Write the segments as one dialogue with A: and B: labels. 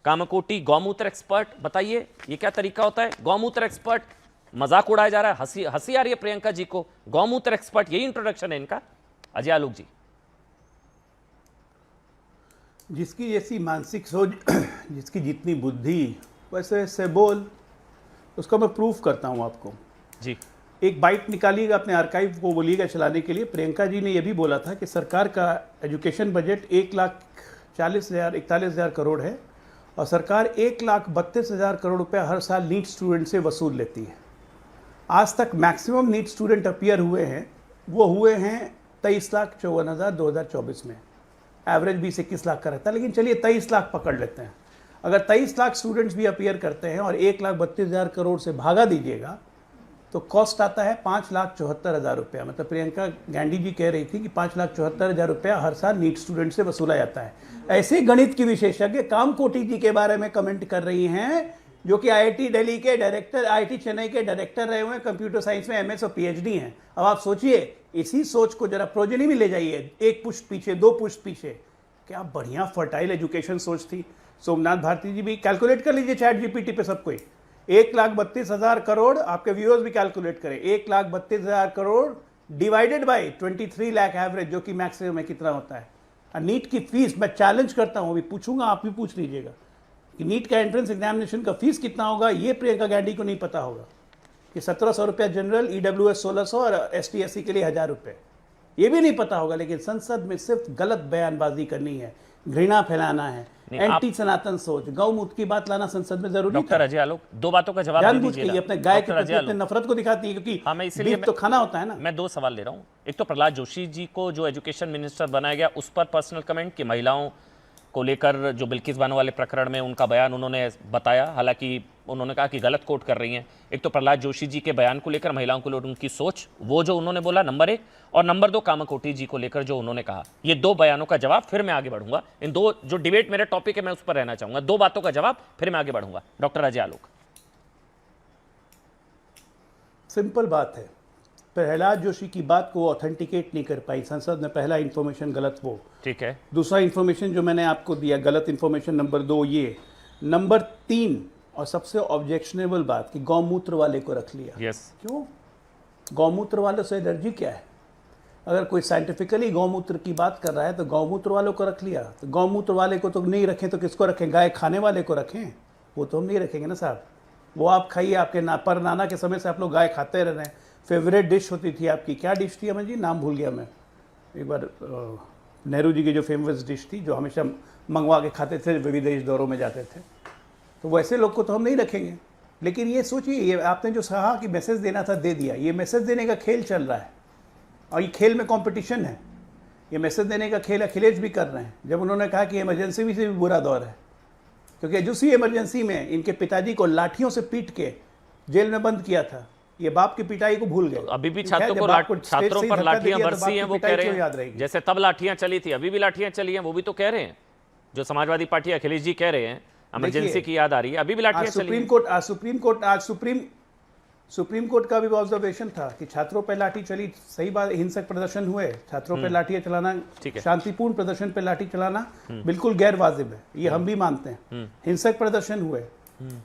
A: कामाकोटी गौमूत्र एक्सपर्ट, बताइए ये क्या तरीका होता है? गौमूत्र एक्सपर्ट, मजाक उड़ाया जा रहा है, हंसी आ रही है प्रियंका जी को। गौमूत्र एक्सपर्ट, यही इंट्रोडक्शन है इनका। अजय आलोक जी।
B: जिसकी जैसी मानसिक सोच, जिसकी जितनी बुद्धि, वैसे वैसे बोल, उसका मैं प्रूफ करता हूं आपको
A: जी।
B: एक बाइट निकालिएगा अपने आर्काइव को, बोलिएगा चलाने के लिए। प्रियंका जी ने यह भी बोला था कि सरकार का एजुकेशन बजट 1,40,000-41,000 करोड़ है और सरकार 1,32,000 करोड़ रुपया हर साल नीट स्टूडेंट से वसूल लेती है। आज तक मैक्सिमम नीट स्टूडेंट अपीयर हुए हैं, वो हुए हैं 23,54,000 2024 में। एवरेज 20-21 लाख का रहता है, लेकिन चलिए 23 लाख पकड़ लेते हैं। अगर 23 लाख स्टूडेंट्स भी अपीयर करते हैं और 1,32,000 करोड़ से भागा दीजिएगा तो कॉस्ट आता है 5,74,000 रुपया। मतलब प्रियंका गांधी जी कह रही थी कि 5,74,000 रुपया हर साल नीट स्टूडेंट से वसूला जाता है। ऐसे गणित की विशेषज्ञ कामकोटी जी के बारे में कमेंट कर रही हैं, जो कि IIT दिल्ली के डायरेक्टर, IIT चेन्नई के डायरेक्टर रहे हुए हैं, कंप्यूटर साइंस में MS और PhD हैं। अब आप सोचिए, इसी सोच को जरा प्रोजेनी में ले जाइए, एक पुश्त पीछे, 2 पुश्त पीछे। क्या बढ़िया फर्टाइल एजुकेशन सोच थी। सोमनाथ भारती जी भी कैलकुलेट कर लीजिए चैट GPT पे सब कोई। 1,32,000 करोड़, आपके व्यूअर्स भी कैलकुलेट करें, 1,32,000 crore divided by 23 lakh average, जो कि मैक्सिमम है, कितना होता है। नीट की फीस मैं चैलेंज करता हूं, अभी पूछूंगा, आप भी पूछ लीजिएगा कि नीट का एंट्रेंस एग्जामिनेशन का फीस कितना होगा। ये प्रियंका गांधी को नहीं पता होगा कि 1,700 रुपया जनरल, EWS 1,600 और ST SC के लिए 1,000 रुपये, ये भी नहीं पता होगा। लेकिन संसद में सिर्फ गलत बयानबाजी करनी है, घृणा फैलाना है, एंटी सनातन सोच, गौमूत्र की बात लाना संसद में जरूरी।
A: डॉक्टर अजय आलोक, 2 बातों का जवाब दे दीजिए।
B: अपने गाय के प्रति अपने नफरत को दिखाती है, क्योंकि
A: इसलिए
B: तो खाना होता है ना।
A: मैं 2 सवाल ले रहा हूं। एक तो प्रहलाद जोशी जी को जो एजुकेशन मिनिस्टर बनाया गया, उस पर पर्सनल कमेंट कि महिलाओं को लेकर जो बिल्किस बानो वाले प्रकरण में उनका बयान उन्होंने बताया, हालांकि उन्होंने कहा कि गलत कोट कर रही हैं। एक तो प्रहलाद जोशी जी के बयान को लेकर, महिलाओं को लेकर उनकी सोच, वो जो उन्होंने बोला, नंबर 1, और नंबर 2 कामाकोटी जी को लेकर जो उन्होंने कहा। ये 2 बयानों का जवाब, फिर मैं आगे बढ़ूंगा। इन 2 जो डिबेट मेरा टॉपिक है, मैं उस पर रहना चाहूंगा। 2 बातों का जवाब, फिर मैं आगे बढ़ूंगा। डॉक्टर अजय आलोक।
B: सिंपल बात है, प्रहलाद जोशी की बात को ऑथेंटिकेट नहीं कर पाई संसद में। पहला इंफॉर्मेशन गलत वो,
A: ठीक है।
B: दूसरा इंफॉर्मेशन जो मैंने आपको दिया गलत इंफॉर्मेशन। नंबर 2 ये। नंबर 3 और सबसे ऑब्जेक्शनेबल बात कि गौमूत्र वाले को रख लिया।
A: यस।
B: क्यों? गौमूत्र वालों से एलर्जी क्या है? अगर कोई साइंटिफिकली गौमूत्र की बात कर रहा है तो गौमूत्र वालों को रख लिया। तो गौमूत्र वाले को तो नहीं रखें तो किसको रखें? गाय खाने वाले को रखें, वो तो हम नहीं रखेंगे ना साहब। वो आप खाइए, आपके पर नाना के समय से आप लोग गाय खाते रह रहे हैं। फेवरेट डिश होती थी आपकी, क्या डिश थी अमन जी? नाम भूल गया मैं। एक बार नेहरू जी की जो फेमस डिश थी, जो हमेशा मंगवा के खाते थे, विदेश दौरों में जाते थे। तो वैसे लोग को तो हम नहीं रखेंगे। लेकिन ये सोचिए, ये आपने जो कहा कि मैसेज देना था, दे दिया। ये मैसेज देने का खेल चल रहा है और ये खेल में कंपटीशन है। ये मैसेज देने का खेल अखिलेश भी कर रहे हैं, जब उन्होंने कहा कि इमरजेंसी भी से भी बुरा दौर है, क्योंकि दूसरी इमरजेंसी में इनके पिताजी को लाठियों से पीट के जेल में बंद किया था। ये बाप की पिटाई को भूल गए।
A: अभी भी छात्रों पर लाठियां बरसी हैं, वो कह रहे हैं जैसे तब लाठियां चली थी, अभी भी लाठियां चली हैं, वो भी तो कह रहे हैं। जो समाजवादी पार्टी अखिलेश जी कह रहे हैं, इमरजेंसी की याद आ रही है, अभी भी लाठियां चली।
B: सुप्रीम कोर्ट का भी ऑब्जर्वेशन था कि छात्रों पर लाठी चली, सही बात, हिंसक प्रदर्शन हुए, छात्रों पर लाठियां चलाना, शांतिपूर्ण प्रदर्शन पर लाठी चलाना बिल्कुल गैर वाजिब है, ये हम भी मानते हैं। हिंसक प्रदर्शन हुए,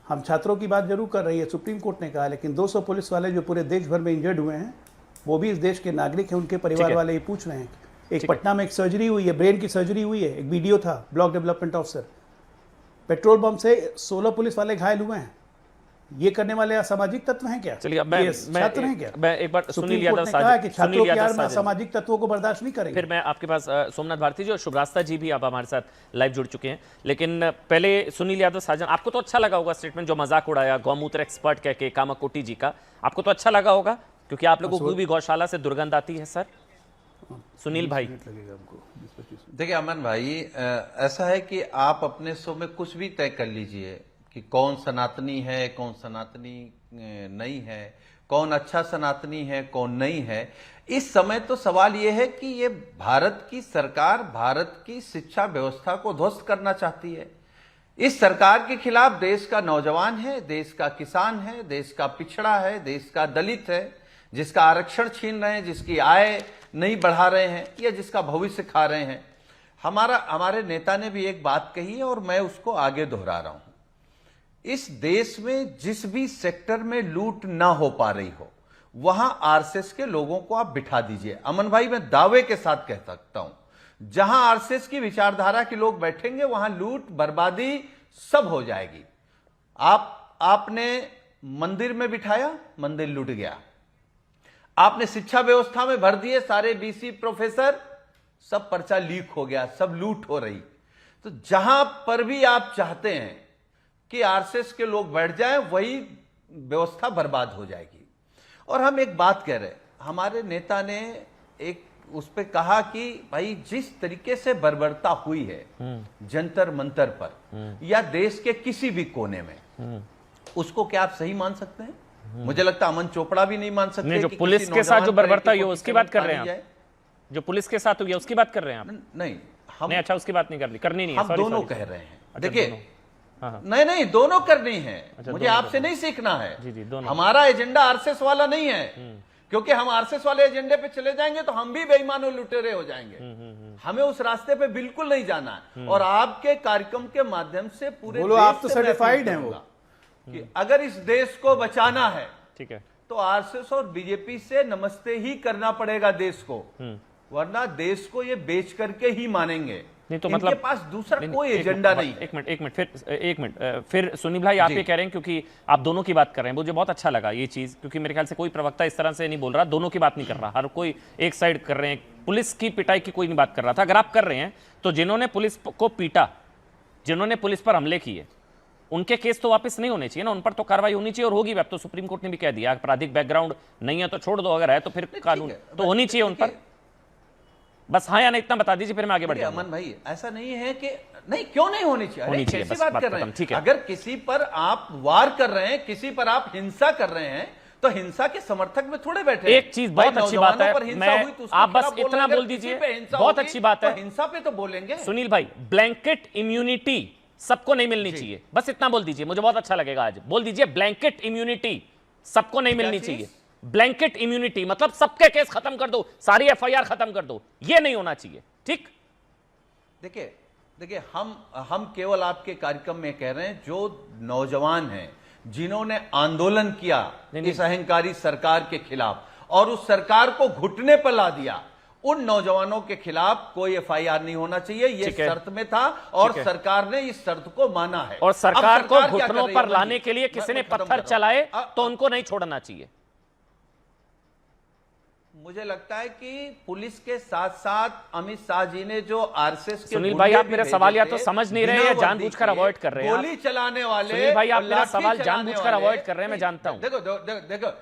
B: हम छात्रों की बात जरूर कर रही है, सुप्रीम कोर्ट ने कहा। लेकिन 200 पुलिस वाले जो पूरे देश भर में इंजर्ड हुए हैं, वो भी इस देश के नागरिक हैं, उनके परिवार वाले ये पूछ रहे हैं। एक पटना में एक सर्जरी हुई है, ब्रेन की सर्जरी हुई है, एक वीडियो था, block development officer, petrol bomb से 16 पुलिस वाले घायल हुए हैं। ये करने वाले असामाजिक तत्व हैं क्या?
A: चलिए, छात्र हैं क्या? मैं एक बार सुनील यादव
B: सामाजिक तत्वों को बर्दाश्त नहीं करेंगे।
A: फिर मैं आपके पास सोमनाथ भारती जी और शुभरास्ता जी भी आप हमारे साथ लाइव जुड़ चुके हैं। लेकिन पहले सुनील यादव साजन, आपको तो अच्छा लगा होगा स्टेटमेंट जो मजाक उड़ाया गौमूत्र एक्सपर्ट कह के कामाकोटी जी का, आपको तो अच्छा लगा होगा, क्योंकि आप लोगों को भी गौशाला से दुर्गंध आती है। सर सुनील भाई,
C: देखिए अमन भाई, ऐसा है कि आप अपने शो में कुछ भी तय कर लीजिए कि कौन सनातनी है, कौन सनातनी नहीं है, कौन अच्छा सनातनी है, कौन नहीं है। इस समय तो सवाल यह है कि ये भारत की सरकार भारत की शिक्षा व्यवस्था को ध्वस्त करना चाहती है। इस सरकार के खिलाफ देश का नौजवान है, देश का किसान है, देश का पिछड़ा है, देश का दलित है, जिसका आरक्षण छीन रहे हैं, जिसकी आय नहीं बढ़ा रहे हैं या जिसका भविष्य खा रहे हैं। हमारे नेता ने भी एक बात कही है और मैं उसको आगे दोहरा रहा हूं। इस देश में जिस भी सेक्टर में लूट ना हो पा रही हो, वहां आरएसएस के लोगों को आप बिठा दीजिए। अमन भाई, मैं दावे के साथ कह सकता हूं, जहां आरएसएस की विचारधारा के लोग बैठेंगे वहां लूट बर्बादी सब हो जाएगी। आपने मंदिर में बिठाया, मंदिर लूट गया। आपने शिक्षा व्यवस्था में भर दिए सारे बीसी प्रोफेसर, सब पर्चा लीक हो गया, सब लूट हो रही। तो जहां पर भी आप चाहते हैं कि आरएसएस के लोग बैठ जाएं, वही व्यवस्था बर्बाद हो जाएगी। और हम एक बात कह रहे हैं, हमारे नेता ने एक उस पर कहा कि भाई जिस तरीके से बर्बरता हुई है जंतर मंतर पर या देश के किसी भी कोने में, उसको क्या आप सही मान सकते हैं? मुझे लगता है अमन चोपड़ा भी नहीं मान सकते।
A: नहीं, जो पुलिस के साथ जो बर्बरता हुई है उसकी बात कर रहे हैं आप? जो पुलिस के साथ हुई है उसकी बात कर रहे हैं आप?
C: नहीं,
A: नहीं, अच्छा, उसकी बात नहीं करनी नहीं है।
C: हम दोनों कह रहे हैं। देखिए,
A: हाँ।
C: नहीं, दोनों करनी है।
A: अच्छा,
C: मुझे आपसे नहीं सीखना है।
A: जी, दोनों।
C: हमारा एजेंडा आरएसएस वाला नहीं है, क्योंकि हम आरएसएस वाले एजेंडे पे चले जाएंगे तो हम भी बेईमान और लुटेरे हो जाएंगे। हमें उस रास्ते पे बिल्कुल नहीं जाना है। और आपके कार्यक्रम के माध्यम से पूरे
B: बोलो,
C: देश
B: आप तो
C: से मैं
B: सर्टिफाइड
C: अपील
B: हैं वो।
C: करूंगा कि अगर इस देश को बचाना है,
A: ठीक है,
C: तो आरएसएस और बीजेपी से नमस्ते ही करना पड़ेगा देश को, वरना देश को ये बेच करके ही मानेंगे।
A: नहीं तो
C: इनके
A: मतलब
C: पास दूसरा कोई एजेंडा नहीं।
A: एक मिनट फिर सुनील भाई, आप ये कह रहे हैं, क्योंकि आप दोनों की बात कर रहे हैं, मुझे बहुत अच्छा लगा ये चीज, क्योंकि मेरे ख्याल से कोई प्रवक्ता इस तरह से नहीं बोल रहा, दोनों की बात नहीं कर रहा, हर कोई एक साइड कर रहे हैं। पुलिस की पिटाई की कोई नहीं बात कर रहा था। अगर आप कर रहे हैं तो जिन्होंने पुलिस को पीटा, जिन्होंने पुलिस पर हमले किए, उनके केस तो वापस नहीं होने चाहिए ना, उन पर तो कार्रवाई होनी चाहिए और होगी। अब तो सुप्रीम कोर्ट ने भी कह दिया, आपराधिक बैकग्राउंड नहीं है तो छोड़ दो, अगर है तो फिर कानून तो होनी चाहिए उन पर। बस हाँ या नहीं इतना बता दीजिए, फिर मैं आगे बढ़ जाऊंगा।
C: अमन भाई, ऐसा नहीं है कि नहीं, क्यों नहीं होनी चाहिए?
A: होनी चाहिए,
C: कैसी
A: बस
C: बात
A: बात
C: कर रहे
A: खत्म, ठीक है।
C: हैं? अगर किसी पर आप वार कर रहे हैं, किसी पर आप हिंसा कर रहे हैं, तो हिंसा के समर्थक में थोड़े बैठे।
A: एक चीज बहुत अच्छी बात है, आप बस इतना बोल दीजिए, बहुत अच्छी बात है।
C: हिंसा पे तो बोलेंगे
A: सुनील भाई, ब्लैंकेट इम्यूनिटी सबको नहीं मिलनी चाहिए, बस इतना बोल दीजिए, मुझे बहुत अच्छा लगेगा। आज बोल दीजिए, ब्लैंकेट इम्यूनिटी सबको नहीं मिलनी चाहिए। ब्लैंकेट इम्यूनिटी मतलब सबके केस खत्म कर दो, सारी एफआईआर खत्म कर दो, ये नहीं होना चाहिए। ठीक,
C: देखिए, हम केवल आपके कार्यक्रम में कह रहे हैं, जो नौजवान हैं जिन्होंने आंदोलन किया इस अहंकारी सरकार के खिलाफ और उस सरकार को घुटने पर ला दिया, उन नौजवानों के खिलाफ कोई एफआईआर नहीं होना चाहिए। ये शर्त में था और सरकार ने इस शर्त को माना है।
A: और सरकार को घुटनों पर लाने के लिए किसी ने पत्थर चलाए तो उनको नहीं छोड़ना चाहिए।
C: मुझे लगता है कि पुलिस के साथ साथ अमित शाह जी ने जो आरएसएस के
A: सुनील भाई, आप मेरा सवाल या तो समझ नहीं रहे या जानबूझकर अवॉइड कर रहे हैं।
C: गोली चलाने वाले
A: सुनील भाई, आप मेरा सवाल जानबूझकर अवॉइड कर रहे हैं, मैं जानता हूं।
C: देखो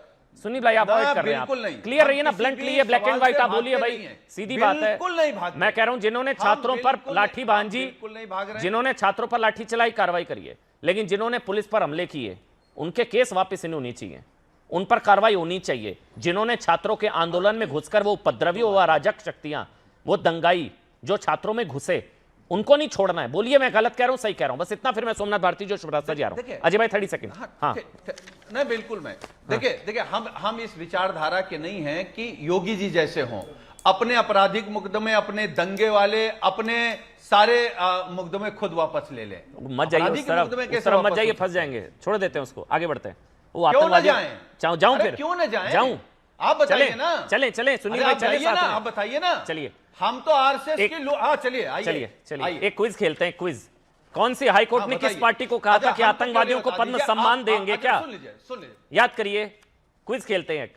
A: सुनील भाई, आप अवॉइड कर रहे हैं। क्लियर रहिए ना, ब्लंटली है, ब्लैक एंड व्हाइट आप बोलिए भाई, सीधी बात है।
C: बिल्कुल नहीं भाग,
A: मैं कह रहा हूं, जिन्होंने छात्रों पर लाठी भांजी, जिन्होंने छात्रों पर लाठी चलाई, कार्रवाई करिए, लेकिन जिन्होंने पुलिस पर हमले किए उनके केस वापस नहीं होनी चाहिए, उन पर कार्रवाई होनी चाहिए। जिन्होंने छात्रों के आंदोलन में घुसकर वो उपद्रवी व अराजक शक्तियां, वो दंगाई जो छात्रों में घुसे, उनको नहीं छोड़ना है। बोलिए, मैं गलत कह रहा हूं सही कह रहा हूं, बस इतना, फिर मैं सोमनाथ भारती जो शिवराज जी आ रहा हूं। अजय भाई 30 सेकंड। हाँ,
C: नहीं, बिल्कुल। मैं देखिए, हम इस विचारधारा के नहीं हैं कि योगी जी जैसे हों, अपने आपराधिक मुकदमे, अपने दंगे वाले, अपने सारे मुकदमे खुद वापस ले लें।
A: मत जाइए उस तरफ मत जाइए, फंस जाएंगे, छोड़ देते हैं उसको, आगे बढ़ते हैं। वो
C: क्यों न
A: जाएं? जाऊं फिर?
C: क्यों न जाएं?
A: जाऊं?
C: आप बताइए ना।
A: चले सुनील भाई, चलिए
C: ना, आप बताइए ना।
A: चलिए,
C: हम तो आरएसएस के लोग। हाँ,
A: चलिए एक क्विज खेलते हैं। क्विज, कौन सी हाई कोर्ट ने किस पार्टी को कहा था कि आतंकवादियों को पद्म सम्मान देंगे? क्या
C: सुन लीजिए,
A: याद करिए, क्विज खेलते हैं।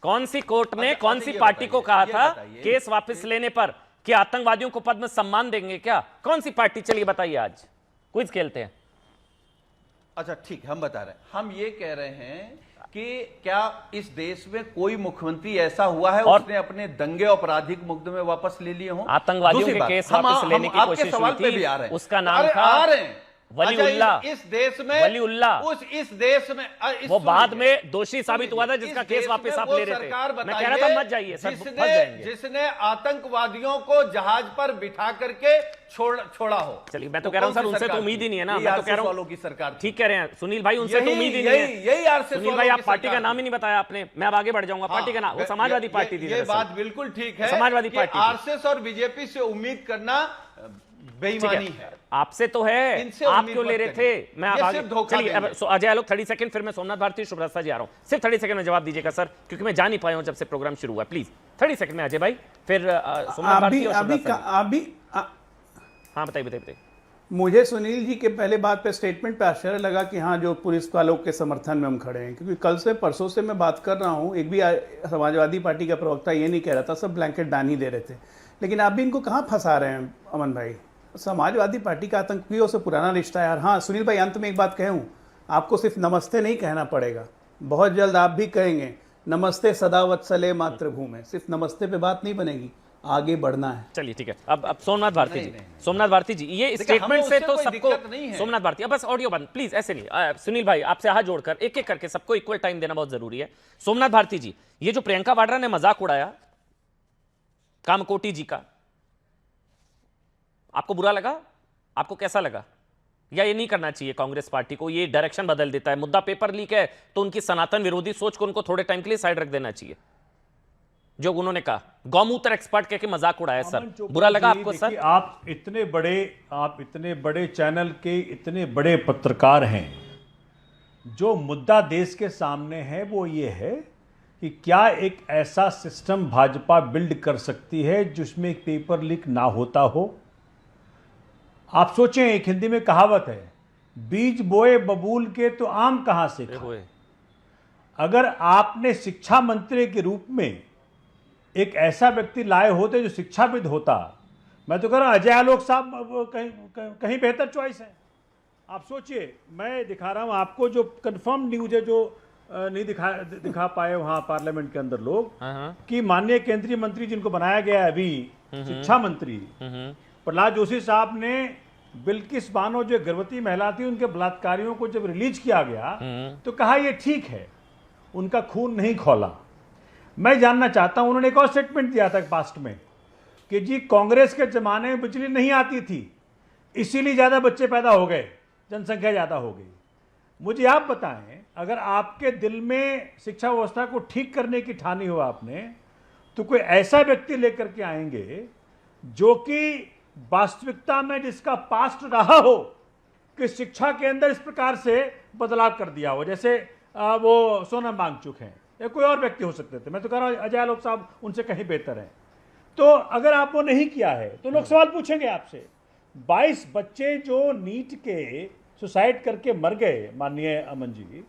A: कौन सी कोर्ट ने कौन सी पार्टी को कहा था केस वापस लेने पर कि आतंकवादियों को पद्म सम्मान देंगे? क्या, कौन सी पार्टी? चलिए बताइए, आज क्विज खेलते हैं।
C: अच्छा, ठीक, हम बता रहे हैं। हम ये कह रहे हैं कि क्या इस देश में कोई मुख्यमंत्री ऐसा हुआ है उसने अपने दंगे आपराधिक मुकदमे वापस ले लिए हों?
A: आतंकवादियों के केस वापस लेने की कोशिश हुई थी, उसका नाम था, वलीउल्लाह,
C: इस देश में
A: वलीउल्लाह,
C: इस देश में
A: वो बाद में दोषी साबित हुआ था, जिसका केस वापस आप ले रहे थे। मैं कह रहा था मत जाइए सर, फंस जाएंगे।
C: जिसने आतंकवादियों को जहाज पर बिठा करके छोड़ा हो।
A: चलिए, मैं तो कह रहा हूं सर, उनसे तो उम्मीद ही नहीं है ना। मैं तो कह रहा हूं
C: की सरकार,
A: ठीक कह रहे हैं सुनील भाई, उनसे तो उम्मीद ही नहीं है।
C: यही आरएसएस
A: सुनील भाई, आप पार्टी का नाम ही नहीं बताया आपने, मैं अब आगे बढ़ जाऊंगा। पार्टी का नाम वो समाजवादी पार्टी थी।
C: ये बात बिल्कुल ठीक है,
A: समाजवादी पार्टी।
C: आरएसएस और बीजेपी से उम्मीद करना बेईमानी है।
A: आपसे तो है, आप क्यों ले रहे थे? मैं आगे चलिए, अब अजय आलोक 30 सेकंड, फिर मैं सोमनाथ भारती, शुभ्रता जी आ रहा हूं। सिर्फ 30 सेकंड में जवाब दीजिएगा सर, क्योंकि मैं जा नहीं पाया हूं जब से प्रोग्राम शुरू हुआ। प्लीज 30 सेकंड में अजय भाई, फिर सोमनाथ भारती और हाँ बताइए।
B: मुझे सुनील जी के पहले बात पे स्टेटमेंट पे आश्चर्य लगा कि हाँ, जो पुलिस वालों के समर्थन में हम खड़े हैं, क्योंकि कल से परसों से मैं बात कर रहा हूँ, एक भी समाजवादी पार्टी का प्रवक्ता ये नहीं कह रहा था, सब ब्लैंकेट बैन ही दे रहे थे। लेकिन आप भी इनको कहाँ फंसा रहे हैं अमन भाई? समाजवादी पार्टी का आतंकियों से पुराना रिश्ता है यार। हाँ सुनील भाई, अंत में एक बात कहूँ, आपको सिर्फ नमस्ते नहीं कहना पड़ेगा, बहुत जल्द आप भी कहेंगे नमस्ते सदा वत्सले मातृभूमि। सिर्फ नमस्ते पे बात नहीं बनेगी, आगे बढ़ना है।
A: चलिए ठीक है, अब सोमनाथ भारती जी, सोमनाथ भारती जी, ये स्टेटमेंट से तो सबको, सोमनाथ भारती बस ऑडियो बंद प्लीज, ऐसे नहीं। सुनील भाई, आपसे हाथ जोड़कर एक एक करके सबको इक्वल टाइम देना बहुत जरूरी है। सोमनाथ भारती जी, ये जो प्रियंका वाड्रा ने मजाक उड़ाया कामकोटी जी का, आपको बुरा लगा? आपको कैसा लगा? या ये नहीं करना चाहिए कांग्रेस पार्टी को, ये डायरेक्शन बदल देता है? मुद्दा पेपर लीक है तो उनकी सनातन विरोधी सोच को उनको थोड़े टाइम के लिए साइड रख देना चाहिए। जो उन्होंने कहा गौमूत्र एक्सपर्ट कह के मजाक उड़ाया सर, बुरा लगा आपको सर?
D: आप इतने बड़े चैनल के इतने बड़े पत्रकार हैं, जो मुद्दा देश के सामने है वो ये है कि क्या एक ऐसा सिस्टम भाजपा बिल्ड कर सकती है जिसमें पेपर लीक ना होता हो? आप सोचें, एक हिंदी में कहावत है, बीज बोए बबूल के तो आम कहां से खाए। अगर आपने शिक्षा मंत्री के रूप में एक ऐसा व्यक्ति लाए होते जो शिक्षाविद होता, मैं तो कह रहा हूं अजय आलोक साहब कहीं बेहतर चॉइस है। आप सोचिए, मैं दिखा रहा हूं आपको जो कंफर्म न्यूज है, जो नहीं दिखा पाए वहां पार्लियामेंट के अंदर लोग, कि माननीय केंद्रीय मंत्री जिनको बनाया गया है अभी शिक्षा मंत्री प्रहलाद जोशी साहब ने बिल्किस बानो जो गर्भवती महिला थी उनके बलात्कारियों को जब रिलीज किया गया तो कहा यह ठीक है, उनका खून नहीं खौला। मैं जानना चाहता हूं, उन्होंने एक और स्टेटमेंट दिया था पास्ट में कि जी कांग्रेस के जमाने में बिजली नहीं आती थी, इसीलिए ज्यादा बच्चे पैदा हो गए, जनसंख्या ज्यादा हो गई। मुझे आप बताएं, अगर आपके दिल में शिक्षा व्यवस्था को ठीक करने की ठानी हो आपने, तो कोई ऐसा व्यक्ति लेकर के आएंगे जो कि वास्तविकता में जिसका पास्ट रहा हो कि शिक्षा के अंदर इस प्रकार से बदलाव कर दिया हो, जैसे वो सोनम वांगचुक हैं या कोई और व्यक्ति हो सकते थे। मैं तो कह रहा हूं अजय आलोक साहब उनसे कहीं बेहतर हैं। तो अगर आप वो नहीं किया है तो लोग सवाल पूछेंगे आपसे। 22 बच्चे जो नीट के सुसाइड करके मर गए माननीय अमन जी,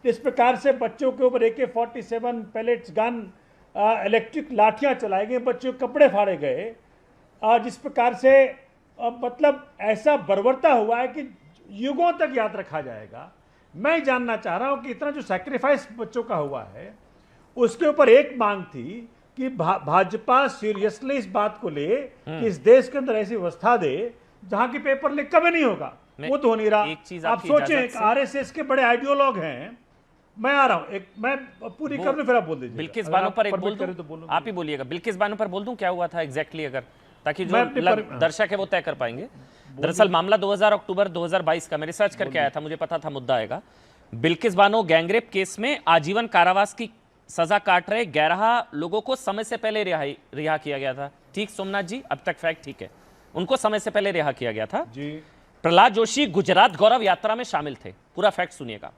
D: इस प्रकार से बच्चों के ऊपर AK-47 पैलेट्स गन, इलेक्ट्रिक लाठियां चलाई गई, बच्चों के कपड़े फाड़े गए, जिस प्रकार से मतलब ऐसा बर्बरता हुआ है कि युगों तक याद रखा जाएगा। मैं जानना चाह रहा हूं कि इतना जो सैक्रिफाइस बच्चों का हुआ है, उसके ऊपर एक मांग थी कि भाजपा सीरियसली इस बात को ले कि इस देश के अंदर ऐसी व्यवस्था दे जहां की पेपर लीक कभी नहीं होगा। वो तो हो नहीं रहा। आप सोचें, आरएसएस के बड़े आइडियोलॉग हैं। मैं आ रहा हूं, मैं पूरी कर लूं फिर आप बोल दीजिए।
A: बिल्किस बानो पर एक बोल दूं, आप ही बोलिएगा। बिल्किस बानो पर बोल दूं क्या हुआ था एग्जैक्टली, अगर ताकि जो दर्शक है वो तय कर पाएंगे। दरअसल मामला 2000 अक्टूबर 2022 का, मैं रिसर्च करके आया था, मुझे पता था मुद्दा आएगा। बिल्किस बानो गैंगरेप केस में आजीवन कारावास की सजा काट रहे 11 लोगों को समय से पहले रिहा किया गया था। ठीक सोमनाथ जी, अब तक फैक्ट ठीक है, उनको समय से पहले रिहा किया गया था जी। प्रहलाद जोशी गुजरात गौरव यात्रा में शामिल थे, पूरा फैक्ट सुनिएगा।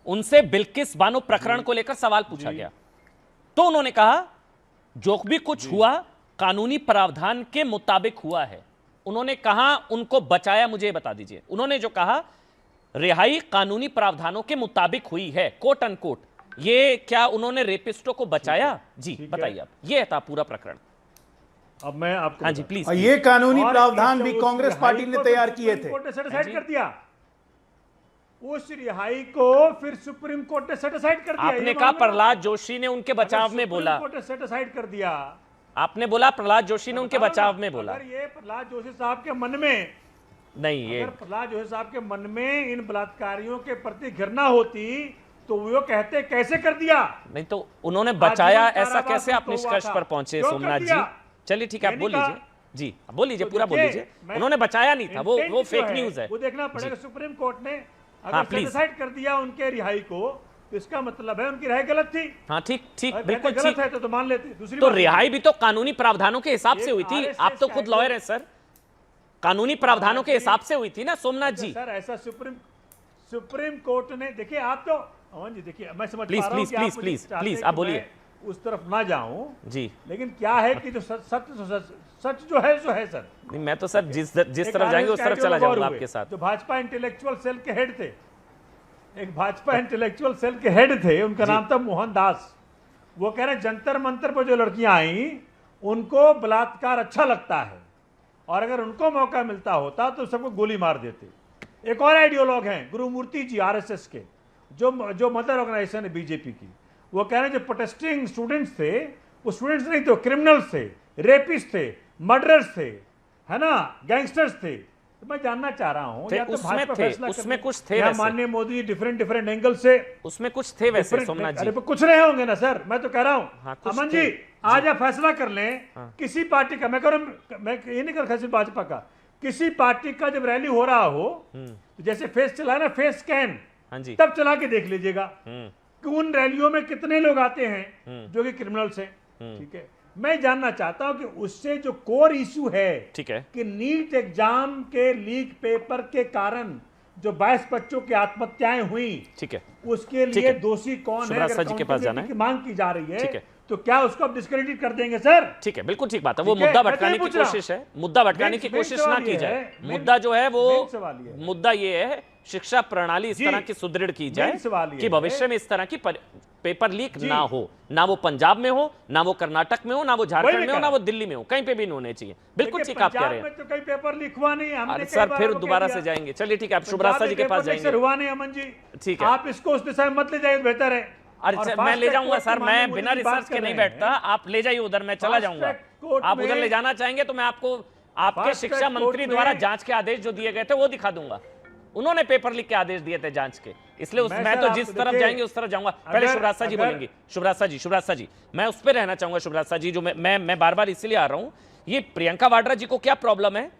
A: उनसे बिल्किस बानो प्रकरण को लेकर सवाल पूछा गया तो उन्होंने कहा जो भी कुछ हुआ कानूनी प्रावधान के मुताबिक हुआ है। उन्होंने कहा उनको बचाया, मुझे बता दीजिए, उन्होंने जो कहा रिहाई कानूनी प्रावधानों के मुताबिक हुई है, कोट अनकोट। ये क्या उन्होंने रेपिस्टों को बचाया? जी बताइए आप, ये था पूरा प्रकरण।
D: अब मैं आपको,
A: हाँ जी प्लीज।
B: ये कानूनी प्रावधान भी कांग्रेस पार्टी ने तैयार किए थे।
D: कोर्ट ने सेटिस्फाइड कर दिया उस रिहाई को, फिर सुप्रीम कोर्ट ने सेटिस्फाइड कर दिया।
A: आपने कहा प्रहलाद जोशी ने उनके बचाव में बोला,
D: कोर्ट ने सेटिस्फाइड कर दिया।
A: आपने बोला प्रहलाद जोशी ने उनके बचाव में बोला।
D: अगर ये प्रहलाद जोशी साहब के मन में
A: नहीं ये
D: अगर प्रहलाद जोशी साहब के मन में इन बलात्कारियों के प्रति घृणा होती तो वो कहते कैसे कर दिया।
A: नहीं तो उन्होंने बचाया,
D: आजीवन
A: ऐसा
D: कारावास
A: कैसे आप
D: उनको हुआ
A: निष्कर्ष
D: था।
A: पर पहुंचे
D: क्यों कर
A: सोमनाथ जी?
D: दिया?
A: चलिए ठीक है, आप
D: मैंने
A: बोल
D: कहा-
A: लीजिए जी, आप बोल लीजिए,
D: तो
A: पूरा बोल
D: देखिए,
A: लीजिए।
D: मैं-
A: उन्होंने बचाया नहीं था, वो
D: इंटेंट जो
A: फेक न्यूज है।
D: वो देखना पड़ेगा। सुप्रीम कोर्ट ने
A: हाँ,
D: अगर
A: प्लीज।
D: डिसाइड कर दिया उनके रिहाई को तो इसका मतलब है उनकी रिहाई गलत थी।
A: हाँ ठीक ठीक,
D: अगर
A: बिल्कुल
D: कहते गलत
A: ठीक।
D: है तो मान लेते। दूसरी
A: तो
D: बात-
A: रिहाई भी तो कानूनी प्रावधानों के हिसाब से
D: एक
A: हुई थी।
D: RSS
A: आप तो खुद
D: का
A: लॉयर हैं सर, कानूनी प्रावधानों के हिसाब से हुई थी ना सोमनाथ जी।
D: सर ऐसा सुप्रीम कोर्ट ने, देखिए आप तो अमन जी देखिए, मैं समझ
A: प्लीज,
D: पा रहा हूं
A: प्लीज,
D: कि आप
A: प्लीज,
D: मुझे
A: प्लीज,
D: चाहते
A: प्लीज,
D: हैं
A: आप
D: कि
A: बोलिए।
D: मैं उस तरफ ना जाऊं,
A: जी
D: लेकिन क्या है कि जो सच जो है सो है सर।
A: नहीं, मैं तो सर जिस
D: एक
A: तरफ जाएंगे उस
D: RSS
A: तरफ
D: के
A: चला
D: लोग और
A: जाऊंगा
D: हुए,
A: आपके साथ।
D: जो भाजपा इंटेलेक्चुअल सेल के हेड थे, एक भाजपा इंटेलेक्चुअल सेल के हेड थे, उनका नाम था मोहन दास। वो कह रहे जंतर मंतर पर जो लड़कियां आई उनको बलात्कार अच्छा लगता है और अगर उनको मौका मिलता होता तो सबको गोली मार देते। एक और आइडियोलॉग हैं गुरुमूर्ति जी, आरएसएस के, जो मदर ऑर्गेनाइजेशन है बीजेपी की। वो कह रहे हैं जो प्रोटेस्टिंग स्टूडेंट्स थे वो स्टूडेंट्स नहीं थे, क्रिमिनल्स थे, रेपिस्ट थे, मर्डरर्स थे, है ना, गैंगस्टर्स थे। तो मैं जानना चाह रहा हूं
A: थे,
D: या तो
A: उसमें
D: भाजपा
A: थे,
D: फैसला
A: उसमें
D: कर
A: कुछ
D: ले,
A: थे
D: या
A: वैसे।
D: माननीय मोदी डिफरेंट एंगल से
A: उसमें कुछ थे वैसे सोमनाथ जी।
D: अरे पर कुछ रहे होंगे ना सर, मैं तो कह रहा हूं।
A: हाँ, कुछ
D: अमन
A: थे।
D: जी आज आप फैसला कर लें किसी पार्टी का, मैं ये नहीं कर सिर्फ भाजपा का, किसी पार्टी का जब रैली हो रहा हो तो जैसे फेस चला ना, फेस स्कैन,
A: हाँ जी।
D: तब चला के देख लीजिएगा
A: हम्म,
D: कि उन रैलियों में कितने लोग आते हैं जो कि क्रिमिनल्स हैं। ठीक है, मैं जानना चाहता हूं कि उससे जो कोर इशू है
A: ठीक है।
D: कि नीट एग्जाम के लीक पेपर के कारण जो 22 बच्चों की आत्महत्याएं हुई,
A: ठीक है,
D: उसके
A: ठीक
D: लिए
A: है।
D: दोषी कौन है,
A: शुभराज
D: अगर
A: सर जी के पास जाना है।
D: accountability की मांग की जा रही
A: ठीक
D: है
A: है।
D: तो क्या उसको अब डिस्क्रेडिट कर देंगे सर?
A: ठीक है, बिल्कुल ठीक बात है। वो
D: ठीक है,
A: मुद्दा
D: मैं तो
A: भटकाने
D: ये
A: की
D: पूछ रहा हूं।
A: कोशिश है, मुद्दा भटकाने की
D: मेन
A: कोशिश ना
D: सवाल
A: की
D: ये
A: जाए।
D: है,
A: मुद्दा जो है वो
D: मेन सवाल ये है।
A: मुद्दा ये है शिक्षा प्रणाली इस
D: जी,
A: तरह की सुदृढ़ की जाए
D: मेन सवाल ये
A: कि
D: है।
A: भविष्य में इस तरह की पेपर लीक
D: जी।
A: ना हो, ना वो पंजाब में हो, ना वो कर्नाटक में हो, ना वो झारखंड
D: मैं
A: में हो,
D: कह
A: ना
D: रहा
A: वो दिल्ली में हो, कहीं पे भी नहीं होने चाहिए। बिल्कुल
D: देखिए,
A: ठीक आप कह रहे
D: पंजाब
A: हैं।
D: में तो कई पेपर लीक हुआ नहीं, हमने
A: अरे
D: कई
A: सर
D: बार
A: फिर
D: आपको
A: दोबारा
D: कह
A: से
D: दिया।
A: जाएंगे। चलिए ठीक है, आप
D: पंजाब
A: शुभराज
D: में
A: जी के
D: पेपर
A: पास
D: लीक सर
A: जाएंगे।
D: हुआ नहीं अमन जी,
A: ठीक है।
D: आप इसको उस दिशा में मत ले जाइए, बेहतर है।
A: अरे
D: और
A: सर,
D: fast
A: मैं ले
D: track
A: जाऊंगा
D: कोर्ट
A: सर,
D: की
A: मैं
D: माननीय
A: बिना
D: मोदी जी बात
A: रिसर्च के
D: कर
A: नहीं
D: रहे हैं।
A: बैठता। आप ले जाइए उधर, मैं चला
D: Fast
A: जाऊंगा।
D: track कोर्ट
A: आप उधर
D: में-
A: ले जाना चाहेंगे तो मैं आपको आपके
D: Fast
A: शिक्षा
D: track कोर्ट
A: मंत्री
D: में-
A: द्वारा जांच के आदेश जो दिए गए थे वो दिखा दूंगा। उन्होंने पेपर लीक के आदेश दिए थे जांच के, इसलिए
D: मैं
A: मैं
D: सर,
A: तो
D: आप
A: जिस
D: तो
A: तरफ
D: देखिए,
A: जाएंगे उस तरफ जाऊंगा। पहले
D: अगर-
A: शुभराज जी
D: अगर-
A: बोलेंगे। शुभराज जी, मैं उस पर रहना चाहूंगा। शुभराज जी, जो मैं बार बार इसलिए आ रहा हूं, ये प्रियंका वाड्रा जी को क्या प्रॉब्लम है?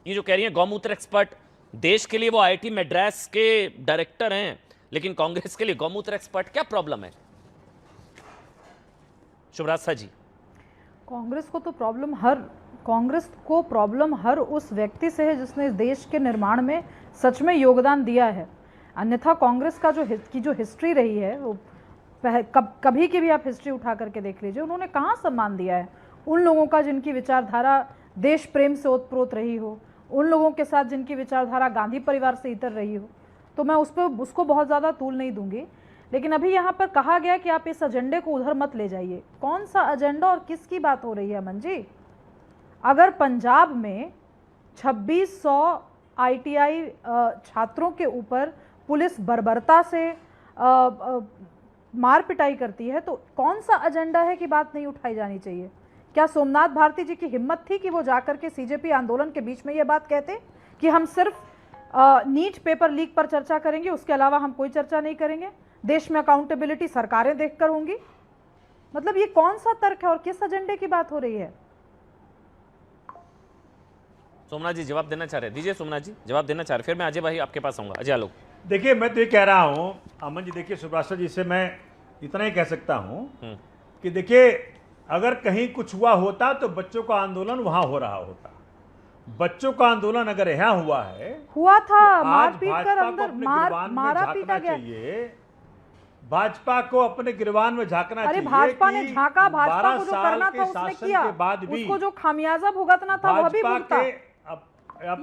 A: ये जो कह रही है गौमूत्र एक्सपर्ट, देश के लिए वो IIT मद्रास के डायरेक्टर हैं, लेकिन कांग्रेस के लिए गौमूत्र एक्सपर्ट, क्या प्रॉब्लम है? शुभराज जी।
E: कांग्रेस को प्रॉब्लम हर उस व्यक्ति से है जिसने देश के निर्माण में सच में योगदान दिया है। अन्यथा कांग्रेस का जो हिस्ट्री रही है वो कभी की भी आप हिस्ट्री उठा करके देख लीजिए, उन्होंने कहाँ सम्मान दिया है उन लोगों का जिनकी विचारधारा देश प्रेम से ओतप्रोत रही हो, उन लोगों के साथ जिनकी विचारधारा गांधी परिवार से इतर रही हो। तो मैं उसको बहुत ज़्यादा तूल नहीं दूंगी। लेकिन अभी यहाँ पर कहा गया कि आप इस एजेंडे को उधर मत ले जाइए। कौन सा एजेंडा और किसकी बात हो रही है अमन जी? अगर पंजाब में 2600 ITI छात्रों के ऊपर पुलिस बर्बरता से मार पिटाई करती है तो कौन सा एजेंडा है कि बात नहीं उठाई जानी चाहिए? क्या सोमनाथ भारती जी की हिम्मत थी कि वो जाकर के CJP आंदोलन के बीच में ये बात कहते कि हम सिर्फ नीट पेपर लीक पर चर्चा करेंगे, उसके अलावा हम कोई चर्चा नहीं करेंगे, देश में अकाउंटेबिलिटी सरकारें देखकर होंगी? मतलब ये कौन सा तर्क है और किस एजेंडे की बात हो रही है?
A: सोमनाथ जी जवाब देना चाह रहे हैं, दीजिए सोमनाथ जी जवाब देना चाह रहे हैं, फिर मैं अजय भाई आपके पास आऊंगा। अजय आलोक।
D: देखिए, मैं तो ये कह रहा हूं अमन जी, देखिए सुभाष जी से मैं इतना ही कह सकता हूं कि देखिए अगर कहीं कुछ हुआ होता तो बच्चों का आंदोलन वहां हो रहा होता। बच्चों का आंदोलन अगर यहाँ
E: हुआ था,
D: तो
E: मारपीट
D: आज
E: कर
D: भाजपा को
E: अंदर
D: अपने गिरबान में
E: मारा
D: झांकना
E: पीटा गया।
D: चाहिए। भाजपा को अपने गिरबान में झांकना
E: अरे
D: चाहिए।
E: भाजपा ने
D: कि
E: झांका, भाजपा
D: 12
E: को जो
D: साल
E: करना
D: के
E: था उसने
D: शासन
E: किया,
D: के बाद भी
E: उसको जो खामियाजा भुगतना था वो भी
D: भाजपा
E: भुगता।
D: के अब